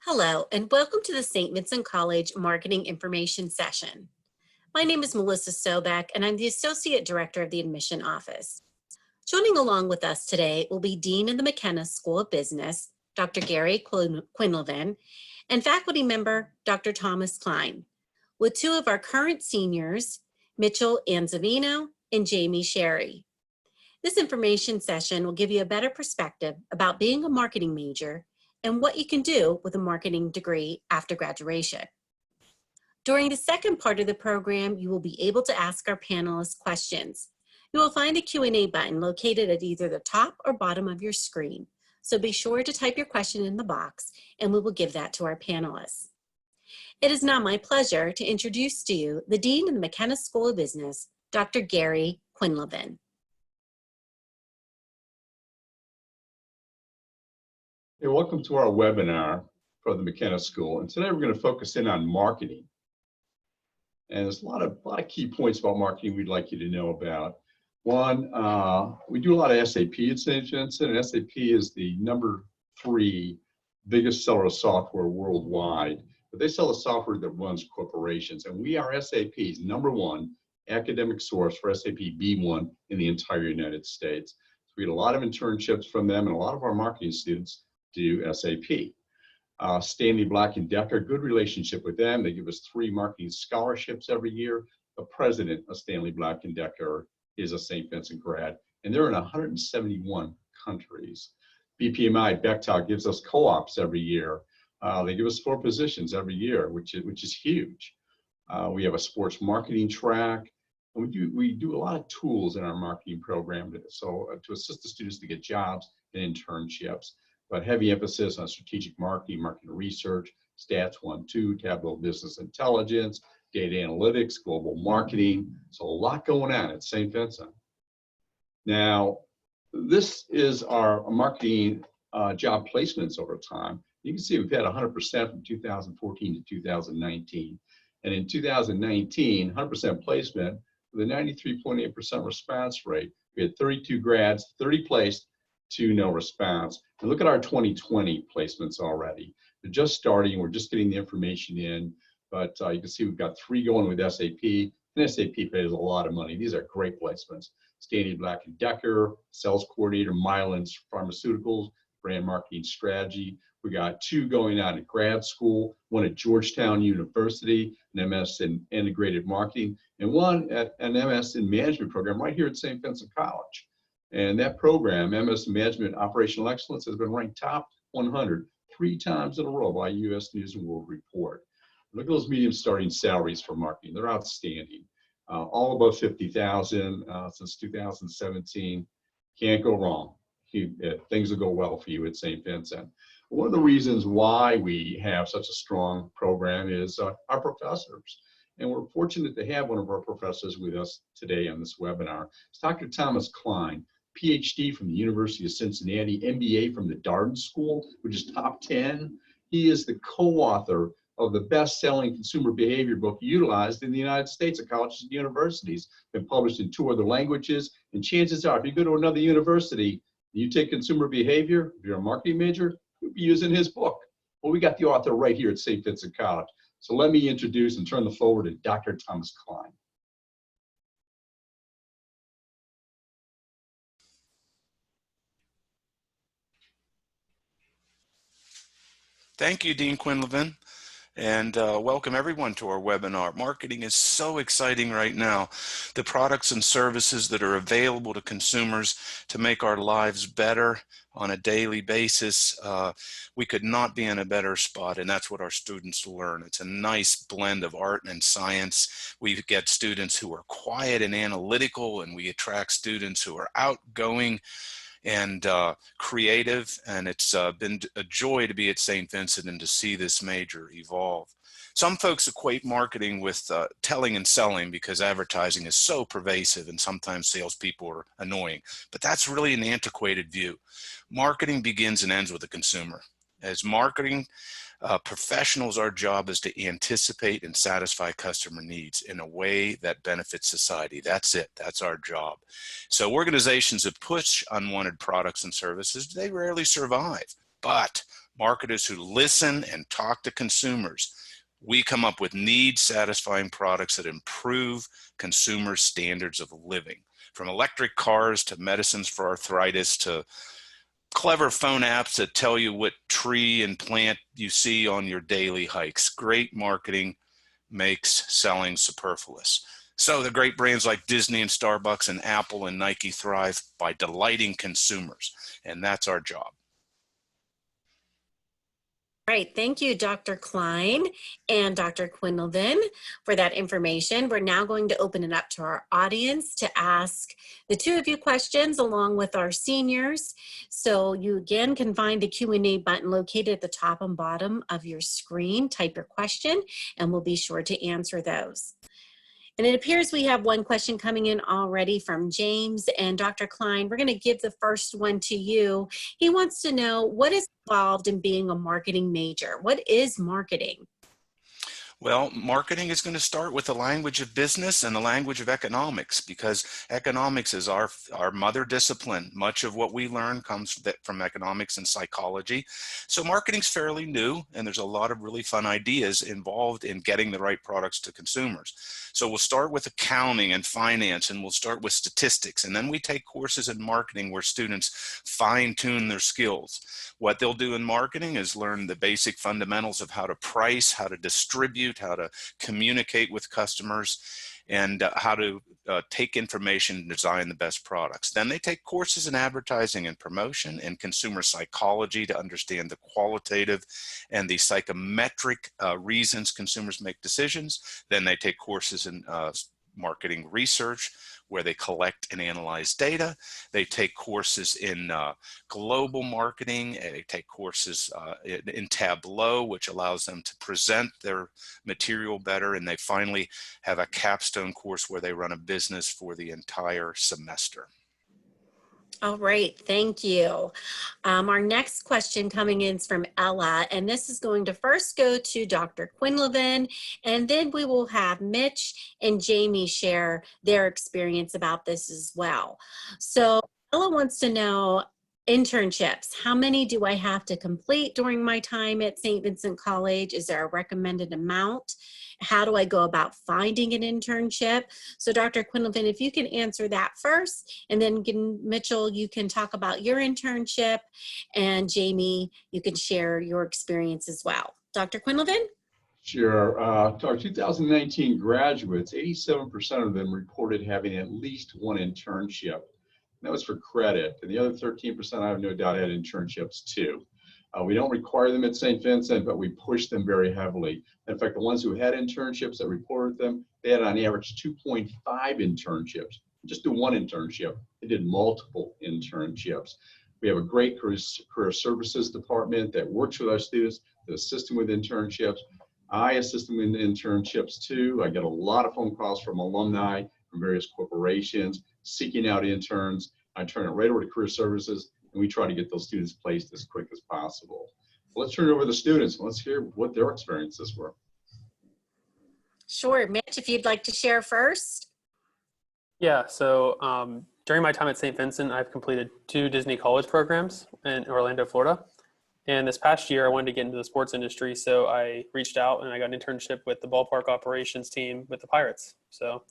Hello, and welcome to the St. Vincent College Marketing Information Session. My name is Melissa Sobek, and I'm the Associate Director of the Admission Office. Joining along with us today will be Dean of the McKenna School of Business, Dr. Gary Quinlivan, and faculty member, Dr. Thomas Klein, with two of our current seniors, Mitchell Anzavino and Jamie Sherry. This information session will give you a better perspective about being a marketing major and what you can do with a marketing degree after graduation. During the second part of the program, you will be able to ask our panelists questions. You will find a Q&A button located at either the top or bottom of your screen. So be sure to type your question in the box and we will give that to our panelists. It is now my pleasure to introduce to you the Dean of the McKenna School of Business, Dr. Gary Quinlivan. Hey, welcome to our webinar for the McKenna School. And today we're going to focus in on marketing. And there's a lot of key points about marketing we'd like you to know about. One, we do a lot of SAP at St. Vincent, and SAP is the #3 biggest seller of software worldwide. But they sell the software that runs corporations, and we are SAP's #1 academic source for SAP B1 in the entire United States. So we get a lot of internships from them, and a lot of our marketing students do SAP. Stanley Black & Decker, good relationship with them. They give us 3 marketing scholarships every year. The president of Stanley Black & Decker is a St. Vincent grad, and they're in 171 countries. BPMI, Bechtel, gives us co-ops every year. They give us 4 positions every year, which is huge. We have a sports marketing track, and we do a lot of tools in our marketing program to assist the students to get jobs and internships. But heavy emphasis on strategic marketing, marketing research, Stats 1-2, Tableau Business Intelligence, data analytics, global marketing. So a lot going on at St. Vincent. Now, this is our marketing job placements over time. You can see we've had 100% from 2014 to 2019. And in 2019, 100% placement with a 93.8% response rate. We had 32 grads, 30 placed, 2 no response. And look at our 2020 placements already. They're just starting, we're just getting the information in, but you can see we've got 3 going with SAP, and SAP pays a lot of money. These are great placements. Stanley Black & Decker, sales coordinator, Mylan's Pharmaceuticals, brand marketing strategy. We got 2 going on at grad school, 1 at Georgetown University, an MS in integrated marketing, and 1 at an MS in management program right here at St. Vincent College. And that program, MS Management Operational Excellence, has been ranked top 100 3 times in a row by U.S. News and World Report. Look at those medium starting salaries for marketing. They're outstanding. All above $50,000 since 2017. Can't go wrong. Things will go well for you at St. Vincent. One of the reasons why we have such a strong program is our professors. And we're fortunate to have one of our professors with us today on this webinar. It's Dr. Thomas Klein, PhD from the University of Cincinnati, MBA from the Darden School, which is top 10. He is the co-author of the best-selling consumer behavior book utilized in the United States at colleges and universities. Been published in 2 other languages, and chances are, if you go to another university, you take consumer behavior, if you're a marketing major, you'll be using his book. Well, we got the author right here at St. Vincent College. So let me introduce and turn the floor over to Dr. Thomas Klein. Thank you, Dean Quinlivan, and welcome everyone to our webinar. Marketing is so exciting right now. The products and services that are available to consumers to make our lives better on a daily basis, we could not be in a better spot, and that's what our students learn. It's a nice blend of art and science. We get students who are quiet and analytical, and we attract students who are outgoing and creative, and it's been a joy to be at St. Vincent and to see this major evolve. Some folks equate marketing with telling and selling because advertising is so pervasive and sometimes salespeople are annoying, but that's really an antiquated view. Marketing begins and ends with the consumer. As marketing professionals, our job is to anticipate and satisfy customer needs in a way that benefits society. That's it. That's our job. So organizations that push unwanted products and services, they rarely survive. But marketers who listen and talk to consumers. We come up with need-satisfying products that improve consumer standards of living, from electric cars to medicines for arthritis to clever phone apps that tell you what tree and plant you see on your daily hikes. Great marketing makes selling superfluous. So the great brands like Disney and Starbucks and Apple and Nike thrive by delighting consumers, and that's our job. Right. Thank you, Dr. Klein and Dr. Quinlivan, for that information. We're now going to open it up to our audience to ask the two of you questions along with our seniors. So you again can find the Q&A button located at the top and bottom of your screen. Type your question and we'll be sure to answer those. And it appears we have one question coming in already from James. And Dr. Klein, we're going to give the first one to you. He wants to know, what is involved in being a marketing major? What is marketing? Well, marketing is going to start with the language of business and the language of economics, because economics is our mother discipline. Much of what we learn comes from economics and psychology. So marketing's fairly new, and there's a lot of really fun ideas involved in getting the right products to consumers. So we'll start with accounting and finance, and we'll start with statistics. And then we take courses in marketing where students fine-tune their skills. What they'll do in marketing is learn the basic fundamentals of how to price, how to distribute, how to communicate with customers, and how to take information and design the best products. Then they take courses in advertising and promotion and consumer psychology to understand the qualitative and the psychometric reasons consumers make decisions. Then they take courses in marketing research, where they collect and analyze data. They take courses in global marketing, and they take courses in Tableau, which allows them to present their material better. And they finally have a capstone course where they run a business for the entire semester. All right, thank you. Our next question coming in is from Ella, and this is going to first go to Dr. Quinlivan, and then we will have Mitch and Jamie share their experience about this as well. So Ella wants to know, internships, how many do I have to complete during my time at St. Vincent College? Is there a recommended amount? How do I go about finding an internship? So Dr. Quinlivan, if you can answer that first, and then Mitchell, you can talk about your internship, and Jamie, you can share your experience as well. Dr. Quinlivan? Sure. To our 2019 graduates, 87% of them reported having at least one internship. That was for credit, and the other 13%, I have no doubt, had internships too. We don't require them at St. Vincent, but we push them very heavily. In fact, the ones who had internships that reported them, they had on average 2.5 internships. Just do one internship. They did multiple internships. We have a great career services department that works with our students to assist them with internships. I assist them in internships too. I get a lot of phone calls from alumni from various corporations seeking out interns. I turn it right over to career services, and we try to get those students placed as quick as possible. Let's turn it over to the students. Let's hear what their experiences were. Sure. Mitch, if you'd like to share first. Yeah, so during my time at St. Vincent, I've completed 2 Disney College programs in Orlando, Florida. And this past year, I wanted to get into the sports industry, so I reached out and I got an internship with the ballpark operations team with the Pirates. So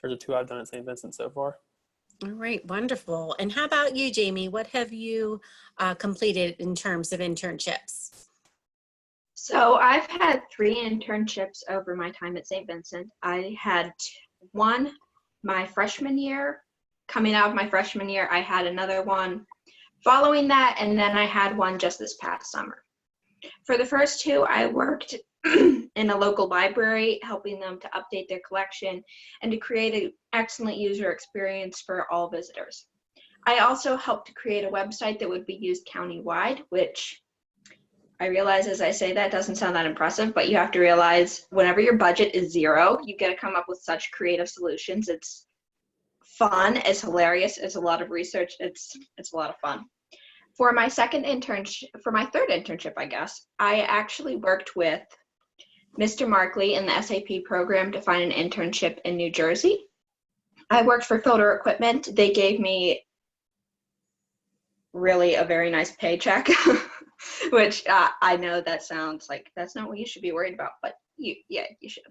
those are 2 I've done at St. Vincent so far. All right, wonderful. And how about you, Jamie? What have you completed in terms of internships? So I've had 3 internships over my time at St. Vincent. I had one my freshman year. Coming out of my freshman year, I had another one following that, and then I had one just this past summer. For the first 2, I worked in a local library, helping them to update their collection and to create an excellent user experience for all visitors. I also helped to create a website that would be used countywide, which I realize as I say that doesn't sound that impressive, but you have to realize whenever your budget is 0, you get to come up with such creative solutions. It's fun, it's hilarious, it's a lot of research, it's a lot of fun. For my third internship, I guess, I actually worked with Mr. Markley in the SAP program to find an internship in New Jersey. I worked for Filter Equipment. They gave me really a very nice paycheck which I know that sounds like that's not what you should be worried about, but you should.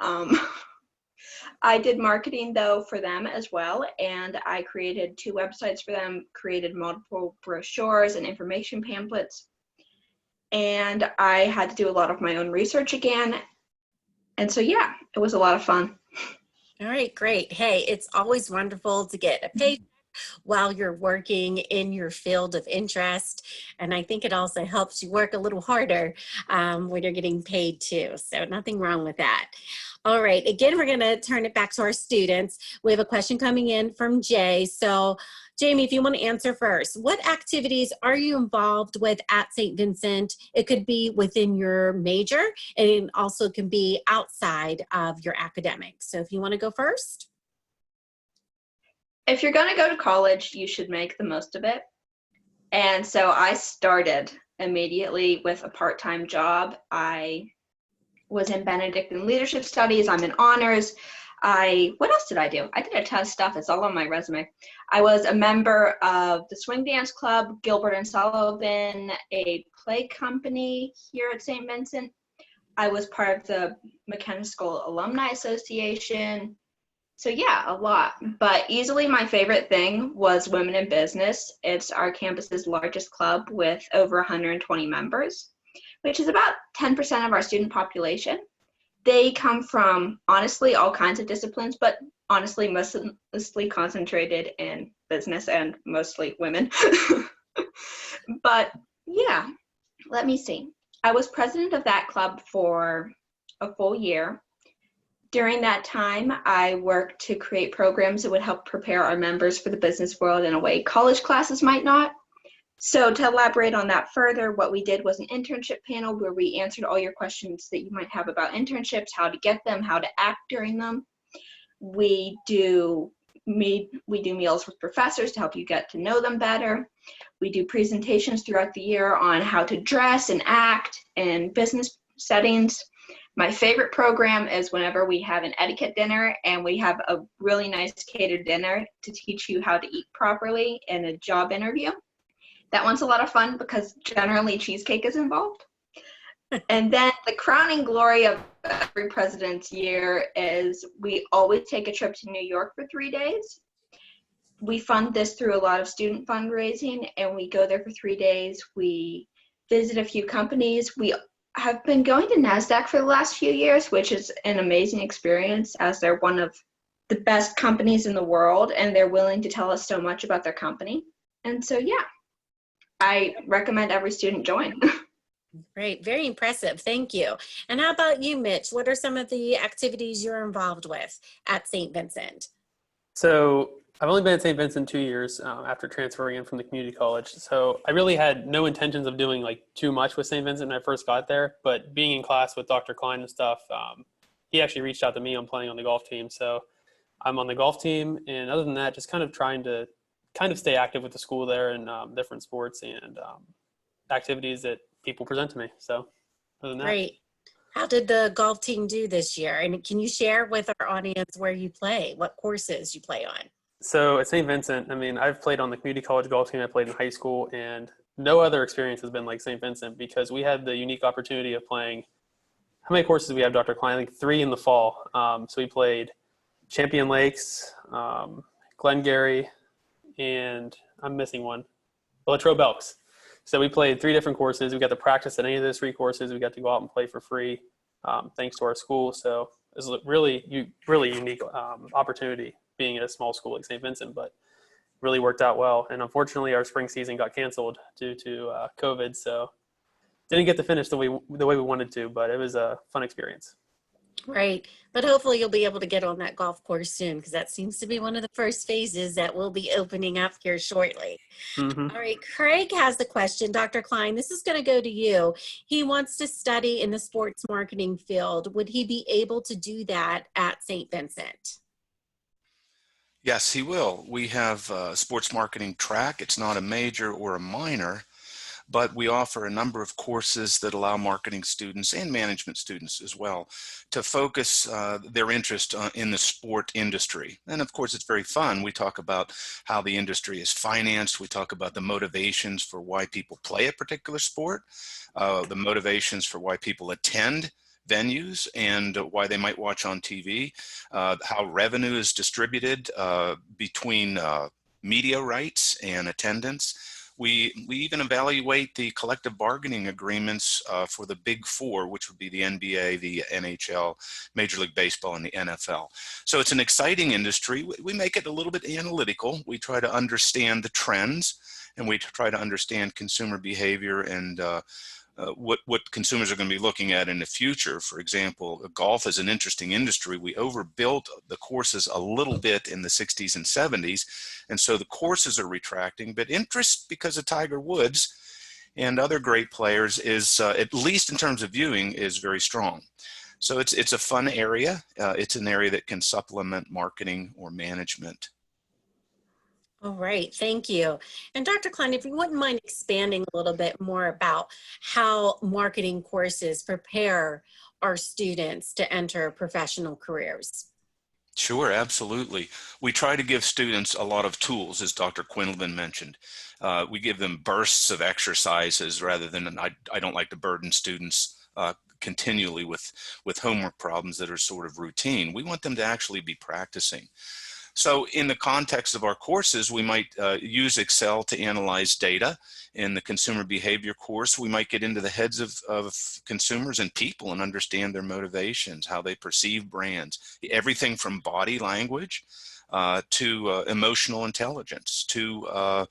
Um, I did marketing though for them as well, and I created 2 websites for them, created multiple brochures and information pamphlets, and I had to do a lot of my own research again. And so, yeah, it was a lot of fun. All right, great. Hey, it's always wonderful to get a paycheck while you're working in your field of interest. And I think it also helps you work a little harder when you're getting paid too. So nothing wrong with that. All right, again, we're gonna turn it back to our students. We have a question coming in from Jay. So Jamie, if you want to answer first, what activities are you involved with at St. Vincent? It could be within your major, and it also can be outside of your academics. So if you want to go first. If you're going to go to college, you should make the most of it. And so I started immediately with a part-time job. I was in Benedictine Leadership Studies. I'm in honors. What else did I do? I did a ton of stuff. It's all on my resume. I was a member of the Swing Dance Club, Gilbert and Sullivan, a play company here at St. Vincent. I was part of the McKenna School Alumni Association. So yeah, a lot. But easily my favorite thing was Women in Business. It's our campus's largest club with over 120 members, which is about 10% of our student population. They come from, honestly, all kinds of disciplines, but honestly, mostly concentrated in business and mostly women. But yeah, let me see. I was president of that club for a full year. During that time, I worked to create programs that would help prepare our members for the business world in a way college classes might not. So to elaborate on that further, what we did was an internship panel where we answered all your questions that you might have about internships, how to get them, how to act during them. We do meals with professors to help you get to know them better. We do presentations throughout the year on how to dress and act in business settings. My favorite program is whenever we have an etiquette dinner and we have a really nice catered dinner to teach you how to eat properly in a job interview. That one's a lot of fun because generally cheesecake is involved. And then the crowning glory of every president's year is we always take a trip to New York for 3 days. We fund this through a lot of student fundraising, and we go there for 3 days. We visit a few companies. We have been going to NASDAQ for the last few years, which is an amazing experience as they're one of the best companies in the world, and they're willing to tell us so much about their company. And so, yeah. I recommend every student join. Great, very impressive. Thank you. And how about you, Mitch? What are some of the activities you're involved with at St. Vincent? So I've only been at St. Vincent 2 years after transferring in from the community college. So I really had no intentions of doing like too much with St. Vincent when I first got there. But being in class with Dr. Klein and stuff, he actually reached out to me on playing on the golf team. So I'm on the golf team. And other than that, just kind of trying to stay active with the school there and different sports and activities that people present to me. So other than that. Great. How did the golf team do this year? And can you share with our audience where you play, what courses you play on? So at St. Vincent, I mean, I've played on the community college golf team. I played in high school, and no other experience has been like St. Vincent because we had the unique opportunity of playing, how many courses do we have, Dr. Klein? I think 3 in the fall. So we played Champion Lakes, Glengarry, and I'm missing one, Latrobe Elks. So we played 3 different courses. We got to practice at any of those 3 courses. We got to go out and play for free, thanks to our school. So it was a really unique opportunity being at a small school like St. Vincent, but really worked out well. And unfortunately, our spring season got canceled due to COVID, so didn't get to finish the way we wanted to, but it was a fun experience. Right. But hopefully you'll be able to get on that golf course soon because that seems to be one of the first phases that will be opening up here shortly. Mm-hmm. All right. Craig has the question. Dr. Klein, this is going to go to you. He wants to study in the sports marketing field. Would he be able to do that at St. Vincent? Yes, he will. We have a sports marketing track. It's not a major or a minor. but we offer a number of courses that allow marketing students and management students as well to focus their interest in the sport industry. And of course, it's very fun. We talk about how the industry is financed. We talk about the motivations for why people play a particular sport, the motivations for why people attend venues and why they might watch on TV, how revenue is distributed between media rights and attendance. We even evaluate the collective bargaining agreements for the Big Four, which would be the NBA, the NHL, Major League Baseball, and the NFL. So it's an exciting industry. We make it a little bit analytical. We try to understand the trends, and we try to understand consumer behavior and what consumers are going to be looking at in the future. For example, golf is an interesting industry. We overbuilt the courses a little bit in the 60s and 70s, and so the courses are retracting, but interest because of Tiger Woods and other great players is, at least in terms of viewing, is very strong. So it's a fun area. It's an area that can supplement marketing or management. All right, thank you. And Dr. Klein, if you wouldn't mind expanding a little bit more about how marketing courses prepare our students to enter professional careers. Sure, absolutely. We try to give students a lot of tools, as Dr. Quinlivan mentioned. We give them bursts of exercises rather than, I don't like to burden students continually with homework problems that are sort of routine. We want them to actually be practicing. So in the context of our courses, we might use Excel to analyze data. In the consumer behavior course, we might get into the heads of consumers and people and understand their motivations, how they perceive brands, everything from body language to emotional intelligence, to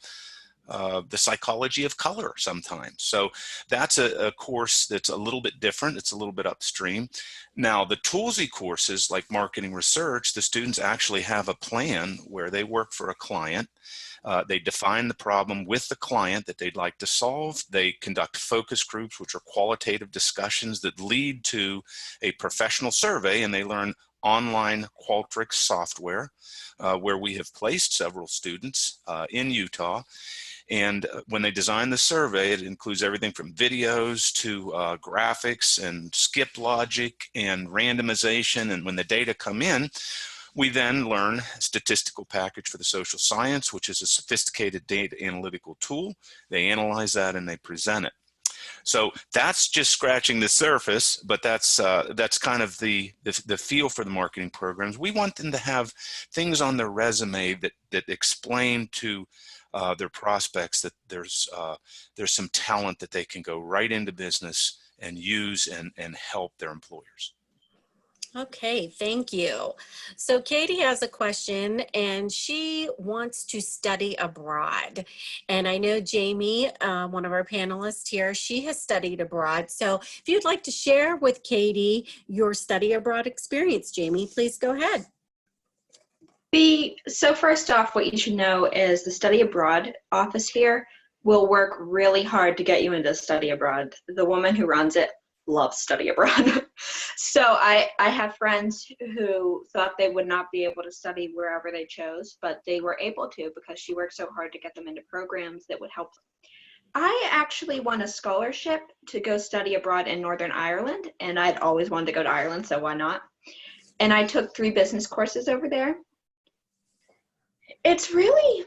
the psychology of color sometimes. So that's a course that's a little bit different. It's a little bit upstream. Now, the toolsy courses like marketing research, the students actually have a plan where they work for a client. They define the problem with the client that they'd like to solve. They conduct focus groups, which are qualitative discussions that lead to a professional survey, and they learn online Qualtrics software, where we have placed several students in Utah. And when they design the survey, it includes everything from videos to graphics and skip logic and randomization. And when the data come in, we then learn a statistical package for the social science, which is a sophisticated data analytical tool. They analyze that and they present it. So that's just scratching the surface, but that's kind of the feel for the marketing programs. We want them to have things on their resume that explain to their prospects that there's some talent that they can go right into business and use and help their employers. Okay, thank you. So Katie has a question and she wants to study abroad. And I know Jamie, one of our panelists here, she has studied abroad. So if you'd like to share with Katie your study abroad experience, Jamie, please go ahead. So first off, what you should know is the study abroad office here will work really hard to get you into study abroad. The woman who runs it loves study abroad. So I have friends who thought they would not be able to study wherever they chose, but they were able to because she worked so hard to get them into programs that would help them. I actually won a scholarship to go study abroad in Northern Ireland, and I'd always wanted to go to Ireland, so why not? And I took 3 business courses over there. It's really,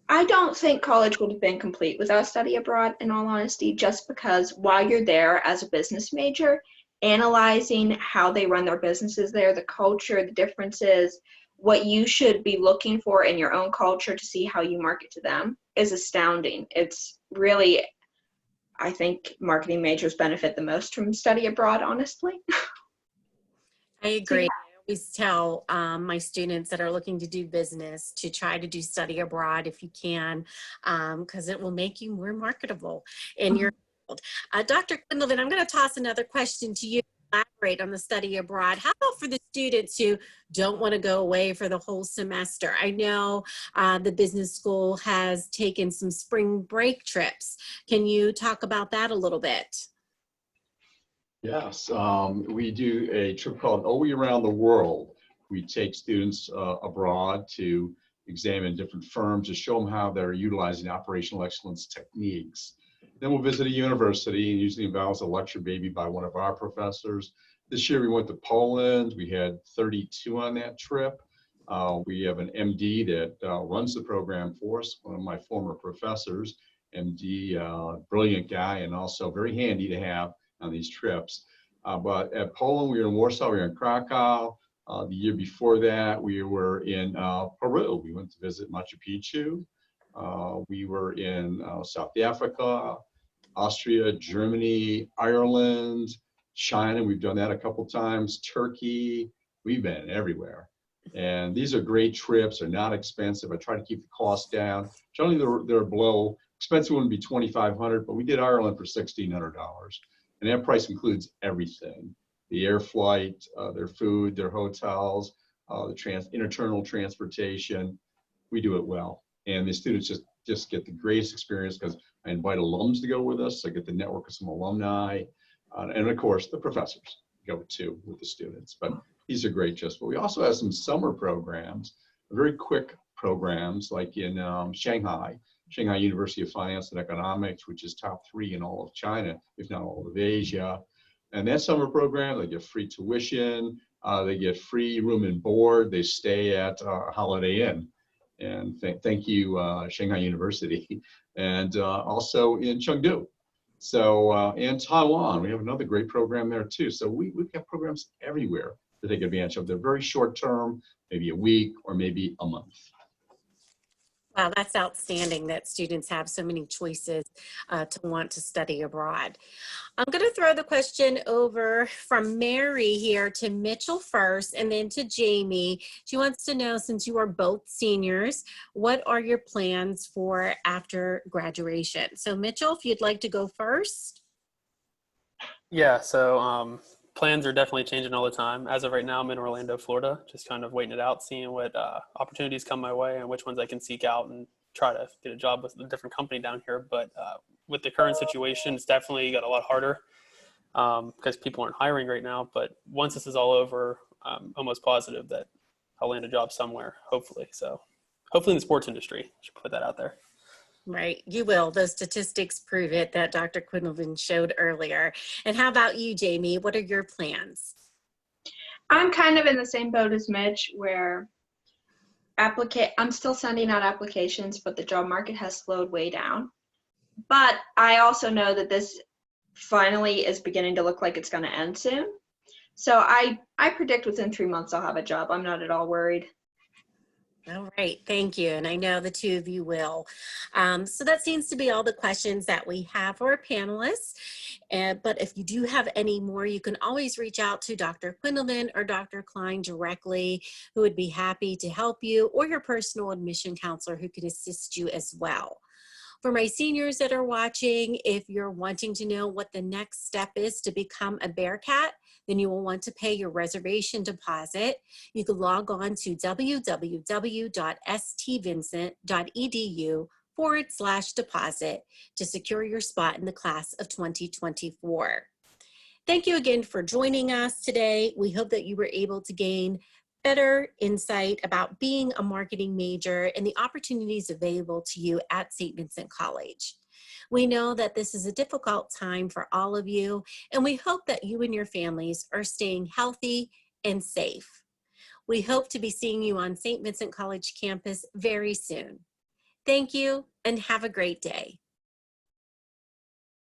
I don't think college would have been complete without study abroad, in all honesty, just because while you're there as a business major, analyzing how they run their businesses there, the culture, the differences, what you should be looking for in your own culture to see how you market to them is astounding. It's really, I think marketing majors benefit the most from study abroad, honestly. I agree. I always tell my students that are looking to do business to try to do study abroad if you can, because it will make you more marketable in your field. Dr. Quinlivan, I'm going to toss another question to you. Elaborate on the study abroad. How about for the students who don't want to go away for the whole semester? I know the business school has taken some spring break trips. Can you talk about that a little bit? Yes, we do a trip called OE Around the World. We take students abroad to examine different firms to show them how they're utilizing operational excellence techniques. Then we'll visit a university, and usually involves a lecture maybe by one of our professors. This year we went to Poland. We had 32 on that trip. We have an MD that runs the program for us, one of my former professors. MD, brilliant guy, and also very handy to have on these trips. But at Poland, we were in Warsaw, we were in Krakow. The year before that, we were in Peru. We went to visit Machu Picchu. We were in South Africa, Austria, Germany, Ireland, China. We've done that a couple times. Turkey. We've been everywhere. And these are great trips. They're not expensive. I try to keep the cost down. Generally, they're below. Expensive one would be $2,500, but we did Ireland for $1,600. And that price includes everything: the air flight, their food, their hotels, the internal transportation. We do it well. And the students just get the greatest experience because I invite alums to go with us. I get to network with some alumni. And of course, the professors go too with the students. But these are great trips. But we also have some summer programs, very quick programs like in Shanghai University of Finance and Economics, which is top 3 in all of China, if not all of Asia. And that summer program, they get free tuition, they get free room and board, they stay at Holiday Inn. And thank you, Shanghai University. And also in Chengdu. So, and Taiwan, we have another great program there too. So we've got programs everywhere to take advantage of. They're very short term, maybe a week or maybe a month. Wow, that's outstanding that students have so many choices to want to study abroad. I'm going to throw the question over from Mary here to Mitchell first and then to Jamie. She wants to know, since you are both seniors, what are your plans for after graduation? So Mitchell, if you'd like to go first. Yeah, so plans are definitely changing all the time. As of right now, I'm in Orlando, Florida, just kind of waiting it out, seeing what opportunities come my way and which ones I can seek out and try to get a job with a different company down here. But with the current situation, it's definitely got a lot harder because people aren't hiring right now. But once this is all over, I'm almost positive that I'll land a job somewhere, hopefully. So hopefully in the sports industry. I should put that out there. Right, you will. Those statistics prove it that Dr. Quinlivan showed earlier. And how about you, Jamie? What are your plans? I'm kind of in the same boat as Mitch, where I'm still sending out applications, but the job market has slowed way down. But I also know that this finally is beginning to look like it's going to end soon. So I predict within 3 months I'll have a job. I'm not at all worried. All right, thank you. And I know the two of you will. So that seems to be all the questions that we have for our panelists. But if you do have any more, you can always reach out to Dr. Quinlivan or Dr. Klein directly, who would be happy to help you, or your personal admission counselor who can assist you as well. For my seniors that are watching, if you're wanting to know what the next step is to become a Bearcat, then you will want to pay your reservation deposit. You can log on to www.stvincent.edu/deposit to secure your spot in the class of 2024. Thank you again for joining us today. We hope that you were able to gain better insight about being a marketing major and the opportunities available to you at St. Vincent College. We know that this is a difficult time for all of you, and we hope that you and your families are staying healthy and safe. We hope to be seeing you on St. Vincent College campus very soon. Thank you, and have a great day.